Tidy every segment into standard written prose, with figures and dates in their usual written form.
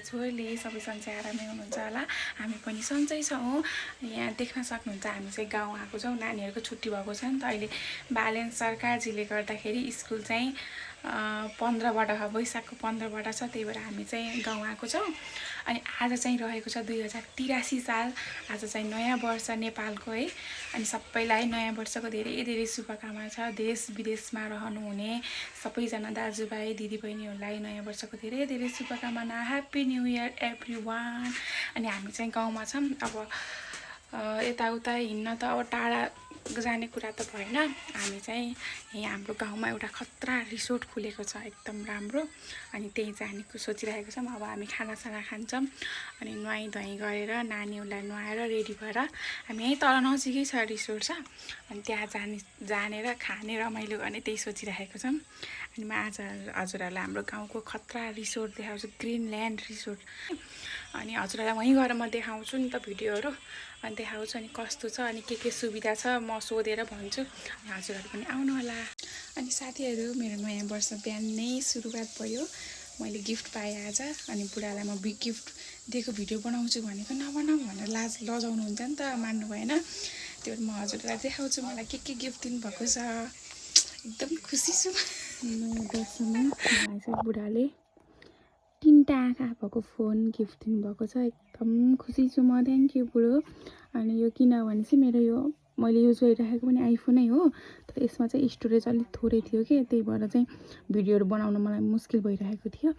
छोरीले सबै सन्चै आरामै हुनुहुन्छ होला। हामी पनि सन्चै छौँ। यहाँ देख्न सक्नुहुन्छ हामी चाहिँ गाउँ आएको छौँ। नानीहरूको छुट्टी भएको छ नि त अहिले। ब्यालेन्स सरकारजीले गर्दाखेरि स्कुल चाहिँ 15बाट वैशाखको 15बाट छ। त्यही भएर हामी चाहिँ गाउँ आएको छौँ। अनि आज चाहिँ रहेको छ 2083 साल। आज चाहिँ नयाँ वर्ष नेपालको है। अनि सबैलाई नयाँ वर्षको धेरै धेरै शुभकामना छ। देश विदेशमा रहनुहुने सबैजना दाजुभाइ दिदीबहिनीहरूलाई नयाँ वर्षको धेरै धेरै शुभकामना। Happy new year everyone. अनि हामी चाहिँ गाउँमा छौँ। अब यताउता हिँड्न त अब टाढा जाने कुरा त भएन। हामी चाहिँ यहाँ हाम्रो गाउँमा एउटा खतरा रिसोर्ट खुलेको छ, एकदम राम्रो। अनि त्यही जानेको सोचिरहेको छौँ। अब हामी खानासाना खान्छौँ अनि नुहाइधुवाइ गरेर नानीहरूलाई नुहाएर रेडी भएर हामी यहीँ तल नजिकै छ रिसोर्ट छ। अनि त्यहाँ जानेर खाने रमाइलो गर्ने त्यही सोचिरहेको छौँ। अनि म आज हजुरहरूलाई हाम्रो गाउँको खतरा रिसोर्ट देखाउँछु, ग्रिनल्यान्ड रिसोर्ट। अनि हजुरहरूलाई वहीँ गएर म देखाउँछु नि त भिडियोहरू। अनि देखाउँछु अनि कस्तो छ अनि के सुविधा छ म सोधेर भन्छु। अनि हजुरहरू पनि आउनु होला। अनि साथीहरू, मेरो नयाँ वर्ष बिहानै सुरुवात भयो। मैले गिफ्ट पाएँ आज। अनि बुढालाई म बिग गिफ्ट दिएको भिडियो बनाउँछु भनेको नबनाऊ भनेर लजाउनुहुन्छ नि त, मान्नु भएन। त्यो म हजुरलाई देखाउँछु मलाई के गिफ्ट दिनुभएको छ। एकदम खुसी छु। नयाँ वर्षमा मलाई चाहिँ बुढाले 3टा आँखा भएको फोन गिफ्ट दिनुभएको छ। एकदम खुसी छु म। थ्याङ्क यू बुढो। अनि यो किनभने चाहिँ मेरो यो मैले युज गरिराखेको पनि आइफोनै हो। तर यसमा चाहिँ स्टोरेज अलिक थोरै थियो कि, त्यही भएर चाहिँ भिडियोहरू बनाउन मलाई मुस्किल भइरहेको थियो।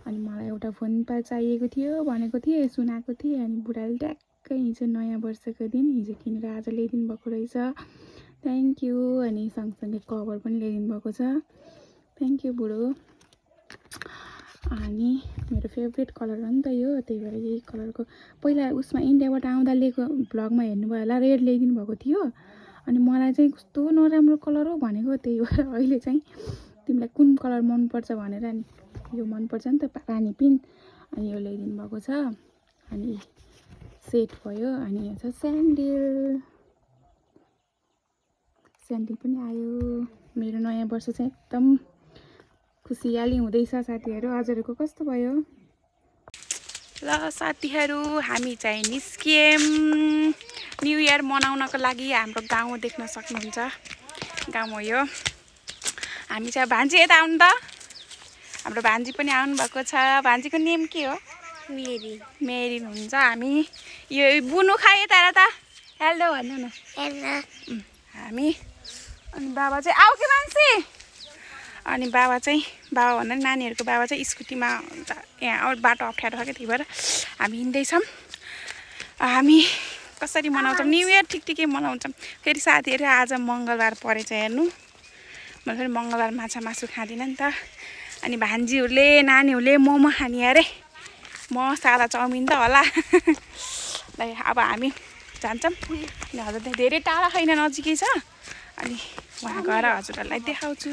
अनि मलाई एउटा फोन चाहिएको थियो भनेको थिएँ, सुनाएको थिएँ। अनि बुढाले ट्याक्कै हिजो नयाँ वर्षको दिन हिजो किनेर आज ल्याइदिनु भएको रहेछ। Thank you. अनि सँगसँगै कभर पनि ल्याइदिनु भएको छ। थ्याङ्क यू बुढो। अनि मेरो फेभरेट कलर हो नि त यो, त्यही भएर यही कलरको पहिला उसमा इन्डियाबाट आउँदा लिएको भ्लगमा हेर्नुभयो होला, रेड ल्याइदिनु भएको थियो। अनि मलाई चाहिँ कस्तो नराम्रो कलर हो भनेको, त्यही भएर अहिले चाहिँ तिमीलाई कुन कलर मनपर्छ भनेर नि यो मनपर्छ नि त रानी पिङ्क। अनि यो ल्याइदिनु भएको छ। अनि सेट भयो। अनि यो छ स्यान्डल पनि आयो। मेरो नयाँ वर्ष चाहिँ एकदम खुसियाली हुँदैछ साथीहरू। हजुरहरूको कस्तो भयो? ल साथीहरू, हामी चाहिँ निस्कियौँ न्यू इयर मनाउनको लागि। हाम्रो गाउँ देख्न सक्नुहुन्छ, गाउँ हो यो। हामी चाहिँ भान्जी यता आउनु त। हाम्रो भान्जी पनि आउनु भएको छ। भान्जीको नेम के हो? मेरी हुन्छ। हामी यो बुनु खाए तर त हेलो भन्नु न। हामी अनि बाबा चाहिँ आऊ कि मान्छे। अनि बाबा भन्दा नानीहरूको बाबा चाहिँ स्कुटीमा यहाँ बाटो अप्ठ्यारो छ कि, त्यही भएर हामी हिँड्दैछौँ। हामी कसरी मनाउँछौँ न्यू इयर? ठिकै मनाउँछौँ। फेरि साथीहरू आज मङ्गलबार परेछ हेर्नु। मैले फेरि मङ्गलबार माछा मासु खाँदिनँ नि त। अनि भान्जीहरूले नानीहरूले मोमो खाने अरे। म सादा चाउमिन त होला। अब हामी जान्छौँ। अनि हजुर धेरै टाढा छैन, नजिकै छ। अनि वहाँ गएर हजुरहरूलाई देखाउँछु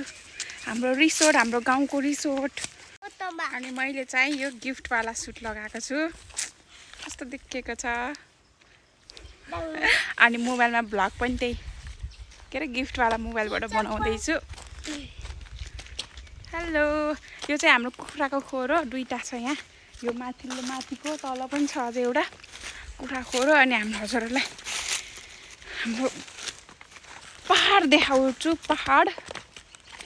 हाम्रो रिसोर्ट, हाम्रो गाउँको रिसोर्ट। अनि मैले चाहिँ यो गिफ्टवाला सुट लगाएको छु, कस्तो देखिएको छ। अनि मोबाइलमा भ्लग पनि त्यही के अरे गिफ्टवाला मोबाइलबाट बनाउँदैछु। हेलो। यो चाहिँ हाम्रो कुखुराको खोर हो, 2टा छ यहाँ। यो माथिको तल पनि छ अझै एउटा कुखुरा खोर हो। अनि हाम्रो हजुरहरूलाई हाम्रो पहाड देखाउँछु। पहाड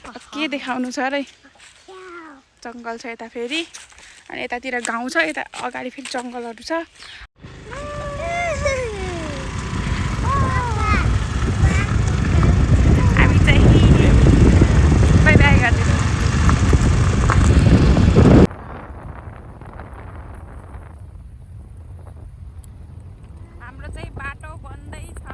के देखाउनु छ र? जङ्गल छ यता फेरि। अनि यतातिर गाउँ छ, यता अगाडि फेरि जङ्गलहरू छ। हामी चाहिँ बाई बाई गर्दैछौँ। हाम्रो चाहिँ बाटो बन्दै छ।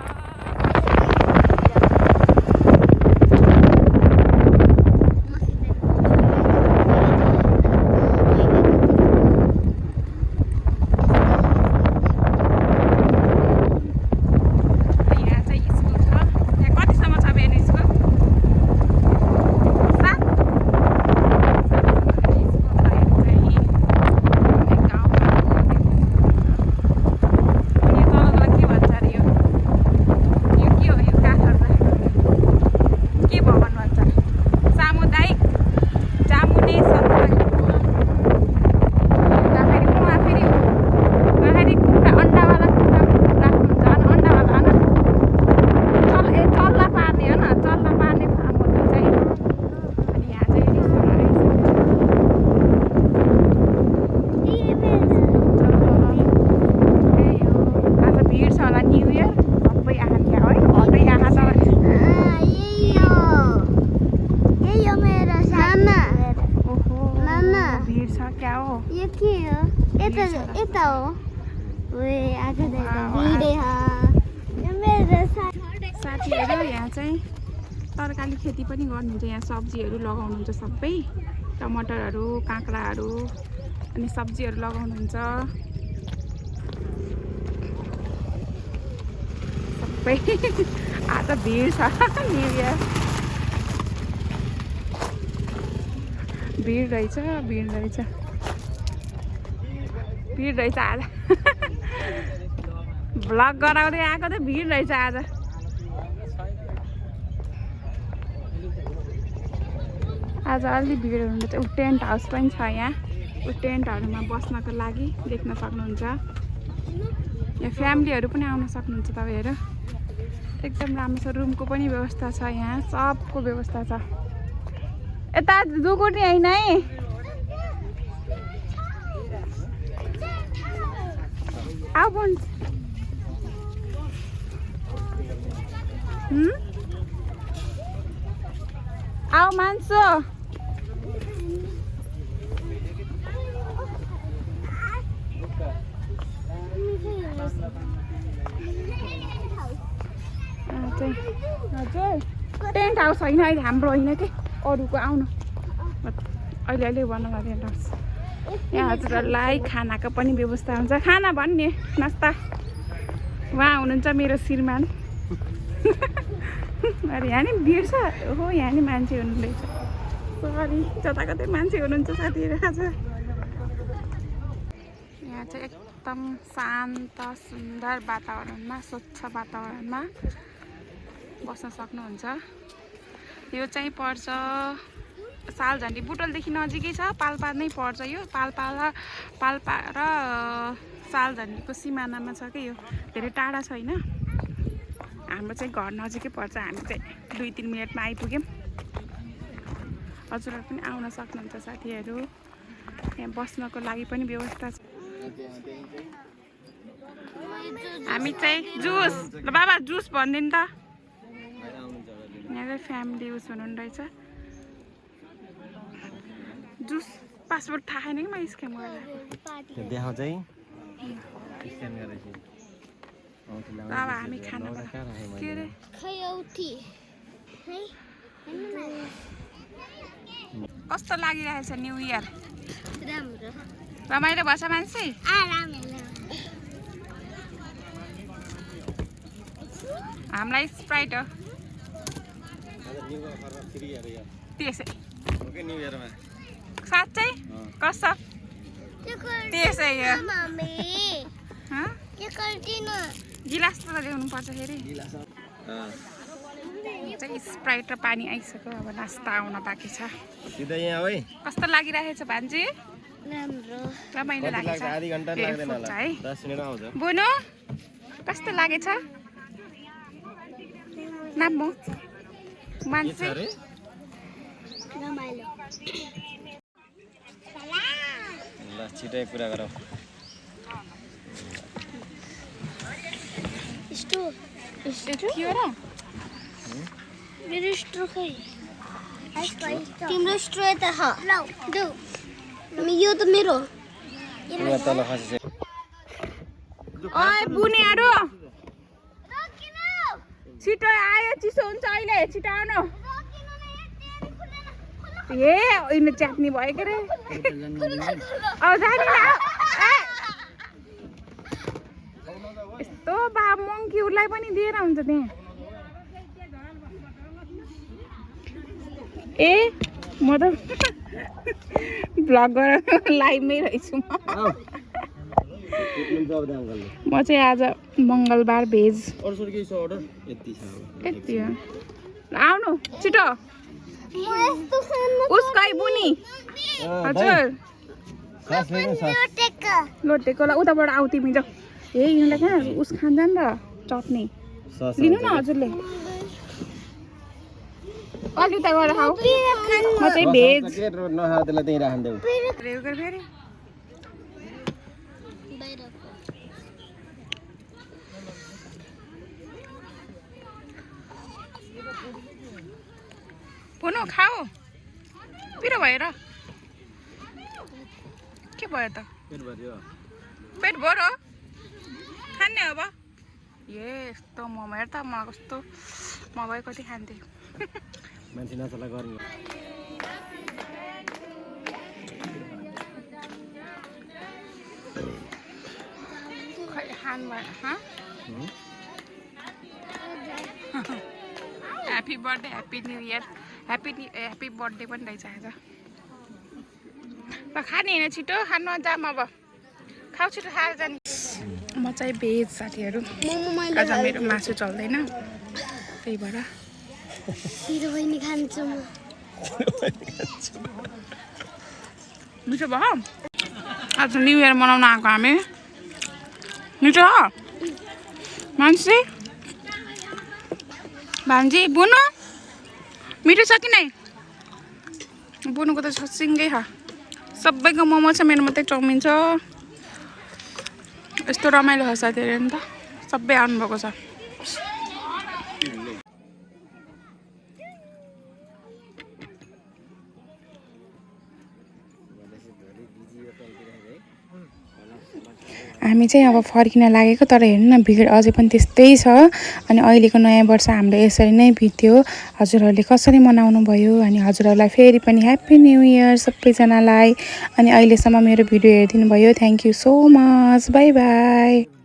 यता हो साथीहरू यहाँ चाहिँ तरकारी खेती पनि गर्नुहुन्छ। यहाँ सब्जीहरू लगाउनुहुन्छ, सबै टमाटरहरू, काँक्राहरू अनि सब्जीहरू लगाउनुहुन्छ सबै। आज भिड छ न्यु इयर, भिड रहेछ आज। भ्लग गराउँदै आएको त भिड रहेछ आज। आज अलि भिड हुनुहुन्छ। टेन्ट हाउस पनि छ यहाँ, टेन्टहरूमा बस्नको लागि देख्न सक्नुहुन्छ। यहाँ फ्यामिलीहरू पनि आउन सक्नुहुन्छ तपाईँहरू। एकदम राम्रो छ, रुमको पनि व्यवस्था छ, यहाँ सबको व्यवस्था छ। यता दुगुर्ने होइन है, आऊ बोन्स। आऊ मान्छे। हजुर टेन्ट हाउस होइन, अहिले हाम्रो होइन कि अरूको। आउनु अहिले बनाउनु टेन्ट हाउस। यहाँ हजुरहरूलाई खानाको पनि व्यवस्था हुन्छ। खाना भन्ने नास्ता उहाँ हुनुहुन्छ मेरो श्रीमान। अरे यहाँ नि भिड छ हो, यहाँ नि मान्छे हुनुहुँदैछ। सरी जताकतै मान्छे हुनुहुन्छ साथीहरू आज। यहाँ चाहिँ एकदम शान्त सुन्दर वातावरणमा, स्वच्छ वातावरणमा बस्न सक्नुहुन्छ। यो चाहिँ पर्छ सालझन्डी बुटोलदेखि नजिकै छ, पाल्पा नै पर्छ यो। पाल्पा र सालझन्डीको सिमानामा छ कि यो, धेरै टाढा छैन। हाम्रो चाहिँ घर नजिकै पर्छ, हामी चाहिँ 2-3 मिनटमा आइपुग्यौँ। हजुरहरू पनि आउन सक्नुहुन्छ साथीहरू। यहाँ बस्नको लागि पनि व्यवस्था छ। हामी चाहिँ जुस, ल बाबा जुस भनिदिनु त। यहाँ चाहिँ फ्यामिली उस हुनुहुँदैछ। जुस पासपोर्ट थाहा छैन कि म स्क्यान गरेर देखाउँछ है। अब हामी खाना के अरे कस्तो लागिरहेछ न्यु इयर? रमाइलो भएछ मान्छे? हामीलाई स्प्राइट हो त्यसै। साँच्चै कस्तो त्यसै हो। गिलास त ल्याउनु पर्छ फेरि। चाहिँ स्प्राइट र पानी आइसक्यो, अब नास्ता आउन बाँकी छ। कस्तो लागिरहेछ भान्जी? रमाइलो लागेछ है बुनु? कस्तो लागेछ नाम्मो मान्छे? छिटै कुरा गरौँ। मेरो स्ट्रो खै? तिम्रो स्ट्रो यता छ, देऊ। यो त मेरो। ओइ बुनेहरू छिटो आयो, चिसो हुन्छ अहिले, छिटो आउनु। ए यिनी च्यात्नी भयो के रे। यस्तो बा मङ्कीहरूलाई पनि दिएर हुन्छ त्यहाँ। ए म त भ्लग गरेर लाइभमै रहेछु म चाहिँ आज मङ्गलबार भेज। यति हो, आउनु छिटो। उसकै बुनी हजुर लोटेकोलाई उताबाट आऊ तिमी जाऊ। ए यिनीलाई कहाँ उस खान्छ नि त चट्नी लिनु न हजुरले। अलि त गएर खाऊ। म चाहिँ भेज। फेरि पुनः खाऊ। पिरो भयो र के भयो त? पेट भरो खाने अब यस्तो मोमो हेर त म कस्तो म भए कति खान्थेँ मान्छे नचला गर्ने खै खानु भएन happy birthday happy new year happy birthday पनि रहेछ आज ल खाने होइन छिटो खानु जाम अब खाऊ छिटो खाएर जाने म चाहिँ भेज साथीहरू मोमो मैले आज मेरो मासु चल्दैन त्यही भएर छिटो पनि खान्छु म मिठो भयो आज न्यु इयर मनाउन आएको हामी मिठो हो मान्छे भान्जी बुनु मिठो छ कि नै बुनुको त छसिङ्गै छ सबैको मोमो छ मेरो मात्रै चाउमिन छ यस्तो रमाइलो छ साथीहरू नि त सबै आउनुभएको छ हामी चाहिँ अब फर्किन लागेको तर हेर्नु न भिड अझै पनि त्यस्तै छ अनि अहिलेको नयाँ वर्ष हाम्रो यसरी नै बित्यो हजुरहरूले कसरी मनाउनु भयो अनि हजुरहरूलाई फेरि पनि ह्याप्पी न्यु इयर सबैजनालाई अनि अहिलेसम्म मेरो भिडियो हेरिदिनु भयो thank you so much by by